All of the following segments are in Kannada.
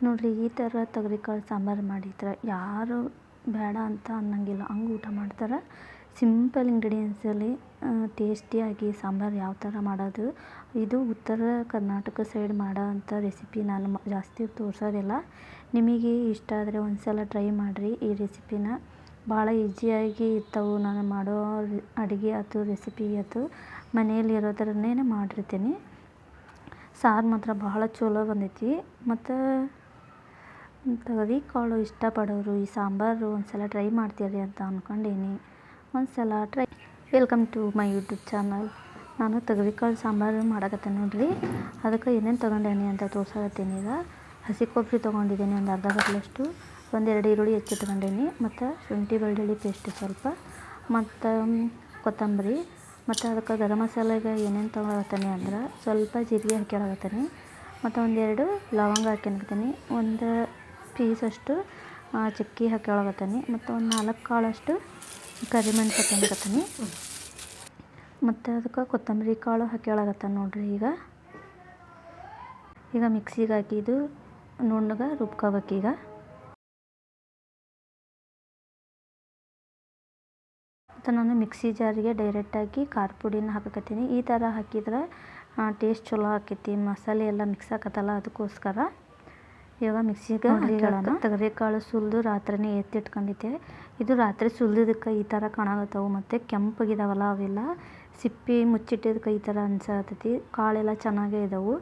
ನೋಡಿರಿ ಈ ಥರ ತೊಗರಿಕಾಳು ಸಾಂಬಾರು ಮಾಡಿದ್ರೆ ಯಾರು ಬೇಡ ಅಂತ ಅನ್ನೋಂಗಿಲ್ಲ, ಹಂಗೆ ಊಟ ಮಾಡ್ತಾರೆ. ಸಿಂಪಲ್ ಇಂಗ್ರೀಡಿಯೆಂಟ್ಸಲ್ಲಿ ಟೇಸ್ಟಿಯಾಗಿ ಸಾಂಬಾರು ಯಾವ ಥರ ಮಾಡೋದು, ಇದು ಉತ್ತರ ಕರ್ನಾಟಕ ಸೈಡ್ ಮಾಡೋ ಅಂಥ ರೆಸಿಪಿ. ನಾನು ಜಾಸ್ತಿ ತೋರಿಸೋದಿಲ್ಲ. ನಿಮಗೆ ಇಷ್ಟ ಆದರೆ ಒಂದು ಸಲ ಟ್ರೈ ಮಾಡಿರಿ ಈ ರೆಸಿಪಿನ. ಭಾಳ ಈಸಿಯಾಗಿ ಇರ್ತಾವೆ. ನಾನು ಮಾಡೋ ಅಡುಗೆ ಆಯ್ತು, ರೆಸಿಪಿ ಆಯ್ತು, ಮನೆಯಲ್ಲಿ ಇರೋದ್ರನ್ನೇ ಮಾಡಿರ್ತೀನಿ. ಸಾರು ಮಾತ್ರ ಭಾಳ ಚಲೋ ಬಂದೈತಿ. ಮತ್ತು ತೊಗರಿಕಾಳು ಇಷ್ಟಪಡೋರು ಈ ಸಾಂಬಾರು ಒಂದು ಸಲ ಟ್ರೈ ಮಾಡ್ತೀರಿ ಅಂತ ಅಂದ್ಕೊಂಡೀನಿ. ಒಂದು ಸಲ try. Welcome to my YouTube channel. ನಾನು ತೊಗರಿಕಾಳು ಸಾಂಬಾರು ಮಾಡಕತ್ತೆ ನೋಡಿರಿ. ಅದಕ್ಕೆ ಏನೇನು ತೊಗೊಂಡೇನಿ ಅಂತ ತೋರ್ಸಕತ್ತೀನಿ. ಈಗ ಹಸಿ ಕೊಬ್ಬರಿ ತೊಗೊಂಡಿದ್ದೀನಿ ಒಂದು ಅರ್ಧ ಗಂಟಲಷ್ಟು, ಒಂದೆರಡು ಈರುಳ್ಳಿ ಹೆಚ್ಚಿಟ್ಕೊಂಡೀನಿ, ಮತ್ತು ಶುಂಠಿ ಬೆಳ್ಳುಳ್ಳಿ ಪೇಸ್ಟ್ ಸ್ವಲ್ಪ, ಮತ್ತು ಕೊತ್ತಂಬರಿ, ಮತ್ತು ಅದಕ್ಕೆ ಗರಂ ಮಸಾಲೆಗೆ ಏನೇನು ತೊಗೊಳತ್ತೀನಿ ಅಂದ್ರೆ ಸ್ವಲ್ಪ ಜೀರಿಗೆ ಹಾಕ್ಯಾಳಕತ್ತೀನಿ, ಮತ್ತು ಒಂದೆರಡು ಲವಂಗ ಹಾಕ್ಯಾಕತ್ತೀನಿ, ಒಂದು ಪೀಸಷ್ಟು ಚಕ್ಕೆ ಹಾಕ್ಯಾಳಕತ್ತೀನಿ, ಮತ್ತು ಒಂದು 4 ಕಾಳಷ್ಟು ಕರಿಮೆಣಸು ಹಾಕ್ಯಾಕತ್ತೀನಿ, ಮತ್ತು ಅದಕ್ಕೆ ಕೊತ್ತಂಬರಿ ಕಾಳು ಹಾಕ್ಯಾಳಕತ್ತೀನಿ ನೋಡಿರಿ. ಈಗ ಮಿಕ್ಸಿಗೆ ಹಾಕಿದ್ದು ನುಣ್ಣಗೆ ರುಬ್ಕೋಬೇಕೀಗ. ಮತ್ತು ನಾನು ಮಿಕ್ಸಿ ಜಾರಿಗೆ ಡೈರೆಕ್ಟಾಗಿ ಖಾರ ಪುಡಿನ ಹಾಕಕತ್ತೀನಿ. ಈ ಥರ ಹಾಕಿದ್ರೆ ಟೇಸ್ಟ್ ಚಲೋ ಆಕೈತಿ, ಮಸಾಲೆ ಎಲ್ಲ ಮಿಕ್ಸ್ ಆಕತ್ತಲ್ಲ, ಅದಕ್ಕೋಸ್ಕರ. ಇವಾಗ ಮಿಕ್ಸಿಗೆ ಹಾಕ್ಕೊಳ್ಳೋಣ. ತೊಗರಿಕಾಳು ಸುಲಿದು ರಾತ್ರಿನೇ ಎತ್ತಿಟ್ಕೊಂಡಿದ್ದೆ. ಇದು ರಾತ್ರಿ ಸುಲಿದಕ್ಕೆ ಈ ಥರ ಕಾಣಾಕತ್ತವು, ಮತ್ತು ಕೆಂಪಗಿದಾವಲ್ಲ ಅವೆಲ್ಲ ಸಿಪ್ಪಿ ಮುಚ್ಚಿಟ್ಟಿದ್ದಕ್ಕೆ ಈ ಥರ ಅನ್ಸಕತ್ತೈತಿ. ಕಾಳೆಲ್ಲ ಚೆನ್ನಾಗೇ ಇದ್ದಾವೆ.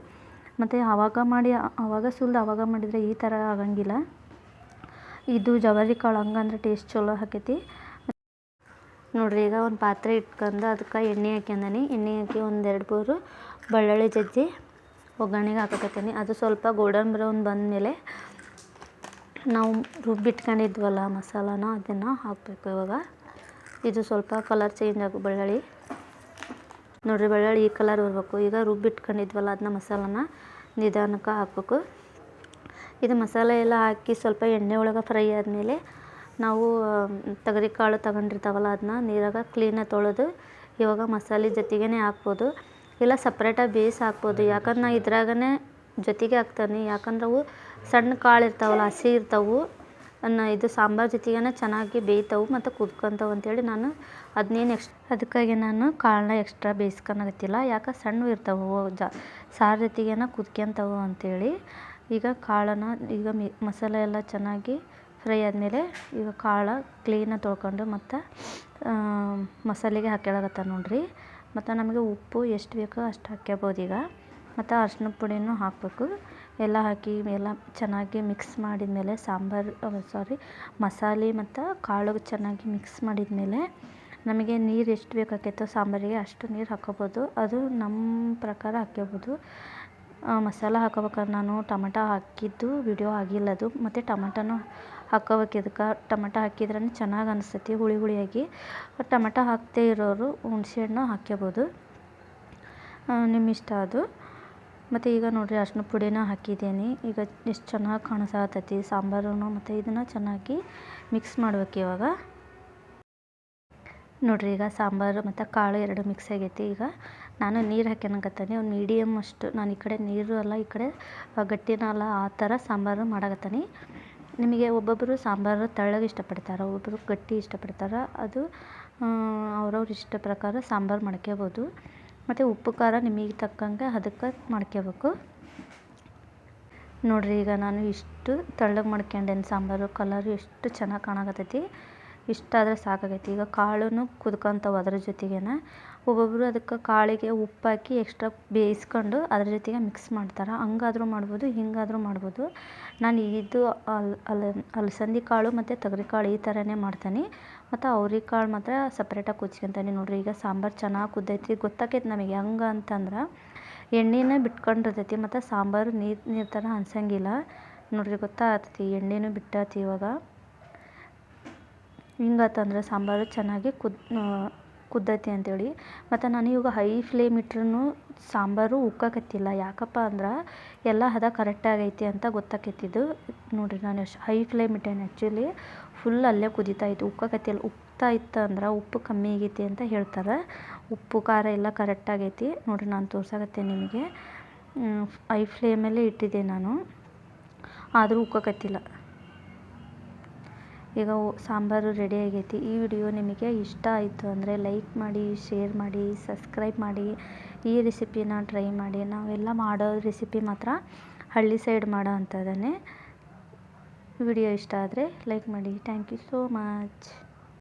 ಮತ್ತು ಆವಾಗ ಸುಲಿದು ಆವಾಗ ಮಾಡಿದರೆ ಈ ಥರ ಆಗಂಗಿಲ್ಲ. ಇದು ಜವಾರಿ ಕಾಳು ಹಂಗಂದ್ರೆ ಟೇಸ್ಟ್ ಚಲೋ ಆಕೈತಿ ನೋಡಿರಿ. ಈಗ ಒಂದು ಪಾತ್ರೆ ಇಟ್ಕೊಂಡು ಅದಕ್ಕೆ ಎಣ್ಣೆ ಹಾಕ್ಯಂದನಿ. ಎಣ್ಣೆ ಹಾಕಿ ಒಂದೆರಡು ಮೂರು ಬೆಳ್ಳುಳ್ಳಿ ಜಜ್ಜಿ ಒಗ್ಗರಣೆಗೆ ಹಾಕಕತ್ತೀನಿ. ಅದು ಸ್ವಲ್ಪ ಗೋಲ್ಡನ್ ಬ್ರೌನ್ ಬಂದಮೇಲೆ ನಾವು ರುಬ್ಬಿಟ್ಕೊಂಡಿದ್ವಲ್ಲ ಮಸಾಲಾನ, ಅದನ್ನು ಹಾಕಬೇಕು. ಇವಾಗ ಇದು ಸ್ವಲ್ಪ ಕಲರ್ ಚೇಂಜ್ ಆಗು ಬೆಳ್ಳುಳ್ಳಿ ನೋಡಿರಿ. ಬೆಳ್ಳುಳ್ಳಿ ಈ ಕಲರ್ ಬರಬೇಕು. ಈಗ ರುಬ್ಬಿಟ್ಕೊಂಡಿದ್ವಲ್ಲ ಅದನ್ನ ಮಸಾಲಾನ ನಿಧಾನಕ್ಕೆ ಹಾಕಬೇಕು. ಇದು ಮಸಾಲೆ ಎಲ್ಲ ಹಾಕಿ ಸ್ವಲ್ಪ ಎಣ್ಣೆ ಒಳಗೆ ಫ್ರೈ ಆದಮೇಲೆ ನಾವು ತೊಗರಿಕಾಳು ತಗೊಂಡಿರ್ತಾವಲ್ಲ ಅದನ್ನ ನೀರಾಗ ಕ್ಲೀನಾಗಿ ತೊಳೆದು ಇವಾಗ ಮಸಾಲೆ ಜೊತೆಗೇ ಹಾಕ್ಬೋದು, ಇಲ್ಲ ಸಪ್ರೇಟಾಗಿ ಬೇಯಿಸಿ ಹಾಕ್ಬೋದು. ಯಾಕಂದ್ರೆ ನಾನು ಇದ್ರಾಗೇ ಜೊತೆಗೆ ಹಾಕ್ತೀನಿ. ಯಾಕಂದ್ರೆ ಅವು ಸಣ್ಣ ಕಾಳು ಇರ್ತಾವಲ್ಲ, ಹಸಿ ಇರ್ತಾವೆ, ಇದು ಸಾಂಬಾರು ಜೊತೆಗೇ ಚೆನ್ನಾಗಿ ಬೇಯ್ತಾವೆ ಮತ್ತು ಕುದ್ಕೊಂತಾವೆ ಅಂತೇಳಿ ನಾನು ಅದಕ್ಕಾಗಿ ನಾನು ಕಾಳನ್ನ ಎಕ್ಸ್ಟ್ರಾ ಬೇಯಿಸ್ಕೊಳಕತ್ತಿಲ್ಲ. ಯಾಕೆ ಸಣ್ಣ ಇರ್ತಾವೆ ಸಾರು ಜೊತೆಗೇ ಕುದ್ಕೊಂತಾವೆ ಅಂಥೇಳಿ. ಈಗ ಕಾಳನ್ನು ಈಗ ಮಸಾಲೆ ಎಲ್ಲ ಚೆನ್ನಾಗಿ ಫ್ರೈ ಆದಮೇಲೆ ಈಗ ಕಾಳು ಕ್ಲೀನಾಗಿ ತೊಳ್ಕೊಂಡು ಮತ್ತು ಮಸಾಲೆಗೆ ಹಾಕ್ಯಾಳಕತ್ತ ನೋಡಿರಿ. ಮತ್ತು ನಮಗೆ ಉಪ್ಪು ಎಷ್ಟು ಬೇಕೋ ಅಷ್ಟು ಹಾಕ್ಕೋಬೋದು ಈಗ. ಮತ್ತು ಅರಿಶಿನ ಪುಡಿನೂ ಹಾಕಬೇಕು. ಎಲ್ಲ ಹಾಕಿ ಎಲ್ಲ ಚೆನ್ನಾಗಿ ಮಿಕ್ಸ್ ಮಾಡಿದ ಮೇಲೆ ಮಸಾಲೆ ಮತ್ತು ಕಾಳು ಚೆನ್ನಾಗಿ ಮಿಕ್ಸ್ ಮಾಡಿದ ಮೇಲೆ ನಮಗೆ ನೀರು ಎಷ್ಟು ಬೇಕಾಕೈತೋ ಸಾಂಬಾರಿಗೆ ಅಷ್ಟು ನೀರು ಹಾಕ್ಕೋಬೋದು. ಅದು ನಮ್ಮ ಪ್ರಕಾರ ಹಾಕ್ಕೋಬೋದು. ಮಸಾಲೆ ಹಾಕೋಬೇಕಾದ್ರೆ ನಾನು ಟೊಮೆಟೊ ಹಾಕಿದ್ದು ವಿಡಿಯೋ ಆಗಿಲ್ಲದು, ಮತ್ತು ಟೊಮೆಟೊನೂ ಹಾಕ್ಕೋಬೇಕು. ಇದಕ್ಕೆ ಟೊಮೆಟೊ ಹಾಕಿದ್ರೇ ಚೆನ್ನಾಗಿ ಅನಿಸ್ತೈತಿ ಹುಳಿಯಾಗಿ. ಟೊಮೆಟೊ ಹಾಕದೇ ಇರೋರು ಹುಣಸೆಹಣ್ಣು ಹಾಕ್ಕೋಬೋದು, ನಿಮ್ಮ ಇಷ್ಟ ಅದು. ಮತ್ತು ಈಗ ನೋಡಿರಿ ಅರಿಶಿನ ಪುಡಿನ ಹಾಕಿದ್ದೀನಿ. ಈಗ ಎಷ್ಟು ಚೆನ್ನಾಗಿ ಕಾಣಿಸಕತ್ತೈತಿ ಸಾಂಬಾರು. ಮತ್ತು ಇದನ್ನು ಚೆನ್ನಾಗಿ ಮಿಕ್ಸ್ ಮಾಡ್ಬೇಕು ಇವಾಗ ನೋಡಿರಿ. ಈಗ ಸಾಂಬಾರು ಮತ್ತು ಕಾಳು ಎರಡು ಮಿಕ್ಸ್ ಆಗೈತಿ. ಈಗ ನಾನು ನೀರು ಹಾಕ್ಯಾನಕತ್ತೀನಿ ಒಂದು ಮೀಡಿಯಮ್ ಅಷ್ಟು. ನಾನು ಈ ಕಡೆ ನೀರು ಅಲ್ಲ, ಈ ಕಡೆ ಗಟ್ಟಿನ ಅಲ್ಲ, ಆ ಥರ ಸಾಂಬಾರು ಮಾಡಕತ್ತೀನಿ. ನಿಮಗೆ ಒಬ್ಬೊಬ್ಬರು ಸಾಂಬಾರು ತೆಳ್ಳಗೆ ಇಷ್ಟಪಡ್ತಾರೆ, ಒಬ್ಬೊಬ್ಬರು ಗಟ್ಟಿ ಇಷ್ಟಪಡ್ತಾರೆ. ಅದು ಅವ್ರವ್ರ ಇಷ್ಟ ಪ್ರಕಾರ ಸಾಂಬಾರು ಮಾಡ್ಕೋಬೋದು. ಮತ್ತು ಉಪ್ಪು ಖಾರ ನಿಮಗೆ ತಕ್ಕಂಗೆ ಅದಕ್ಕೆ ಮಾಡ್ಕೋಬೇಕು ನೋಡಿರಿ. ಈಗ ನಾನು ಇಷ್ಟು ತೆಳ್ಳಗೆ ಮಾಡ್ಕೊಂಡೇನು ಸಾಂಬಾರು. ಕಲರು ಎಷ್ಟು ಚೆನ್ನಾಗಿ ಕಾಣಕತ್ತೈತಿ. ಇಷ್ಟಾದರೆ ಸಾಕಾಗೈತಿ. ಈಗ ಕಾಳು ಕುದ್ಕೊಂತಾವೆ ಅದ್ರ ಜೊತೆಗೇ. ಒಬ್ಬೊಬ್ಬರು ಅದಕ್ಕೆ ಕಾಳಿಗೆ ಉಪ್ಪು ಹಾಕಿ ಎಕ್ಸ್ಟ್ರಾ ಬೇಯಿಸ್ಕೊಂಡು ಅದ್ರ ಜೊತೆಗೆ ಮಿಕ್ಸ್ ಮಾಡ್ತಾರೆ. ಹಂಗಾದ್ರೂ ಮಾಡ್ಬೋದು, ಹಿಂಗಾದ್ರೂ ಮಾಡ್ಬೋದು. ನಾನು ಇದು ಅಲಸಂದೆ ಕಾಳು ಮತ್ತು ತೊಗರಿಕಾಳು ಈ ಥರನೇ ಮಾಡ್ತೀನಿ. ಮತ್ತು ಅವ್ರೆಕಾಳು ಮಾತ್ರ ಸಪ್ರೇಟಾಗಿ ಕುಚ್ಕೊತೀನಿ ನೋಡಿರಿ. ಈಗ ಸಾಂಬಾರು ಚೆನ್ನಾಗಿ ಕುದ್ದೈತಿ. ಗೊತ್ತಾಕೈತಿ ನಮಗೆ ಹೆಂಗೆ ಅಂತಂದ್ರೆ ಎಣ್ಣೆನೇ ಬಿಟ್ಕೊಂಡಿರ್ತೈತಿ, ಮತ್ತು ಸಾಂಬಾರು ನೀರು ಥರ ಅನ್ಸಂಗಿಲ್ಲ ನೋಡಿರಿ. ಗೊತ್ತಾಗ್ತೈತಿ ಎಣ್ಣೆನೂ ಬಿಟ್ಟೈತಿ. ಇವಾಗ ಹಿಂಗಾತಂದ್ರೆ ಸಾಂಬಾರು ಚೆನ್ನಾಗಿ ಕುದ್ದೈತಿ ಅಂತೇಳಿ. ಮತ್ತು ನಾನು ಇವಾಗ ಹೈ ಫ್ಲೇಮ್ ಇಟ್ರೂ ಸಾಂಬಾರು ಉಕ್ಕಾಕತ್ತಿಲ್ಲ. ಯಾಕಪ್ಪ ಅಂದ್ರೆ ಎಲ್ಲ ಹದ ಕರೆಕ್ಟಾಗೈತಿ ಅಂತ ಗೊತ್ತಾಕೈತಿದ್ದು ನೋಡಿರಿ. ನಾನು ಹೈ ಫ್ಲೇಮ್ ಇಟ್ಟೇನೆ. ಆ್ಯಕ್ಚುಲಿ ಫುಲ್ ಅಲ್ಲೇ ಕುದೀತಾ ಇತ್ತು, ಉಕ್ಕಾಕತ್ತಿಲ್ಲ. ಉಕ್ತಾ ಇತ್ತು ಅಂದ್ರೆ ಉಪ್ಪು ಕಮ್ಮಿ ಆಗೈತಿ ಅಂತ ಹೇಳ್ತಾರೆ. ಉಪ್ಪು ಖಾರ ಎಲ್ಲ ಕರೆಕ್ಟಾಗೈತಿ ನೋಡಿರಿ. ನಾನು ತೋರ್ಸಕತ್ತೇನೆ ನಿಮಗೆ. ಹೈ ಫ್ಲೇಮಲ್ಲೇ ಇಟ್ಟಿದ್ದೆ ನಾನು. ಆದರೂ ಉಕ್ಕಕತ್ತಿಲ್ಲ. ಈಗ ಸಾಂಬಾರು ರೆಡಿ ಆಗೈತಿ. ಈ ವಿಡಿಯೋ ನಿಮಗೆ ಇಷ್ಟ ಆಯಿತು ಅಂದರೆ ಲೈಕ್ ಮಾಡಿ, ಶೇರ್ ಮಾಡಿ, ಸಬ್ಸ್ಕ್ರೈಬ್ ಮಾಡಿ. ಈ ರೆಸಿಪಿನ ಟ್ರೈ ಮಾಡಿ. ನಾವೆಲ್ಲ ಮಾಡೋ ರೆಸಿಪಿ ಮಾತ್ರ ಹಳ್ಳಿ ಸೈಡ್ ಮಾಡೋ ಅಂಥದ್ದನ್ನೇ. ವಿಡಿಯೋ ಇಷ್ಟ ಆದರೆ ಲೈಕ್ ಮಾಡಿ. Thank you so much.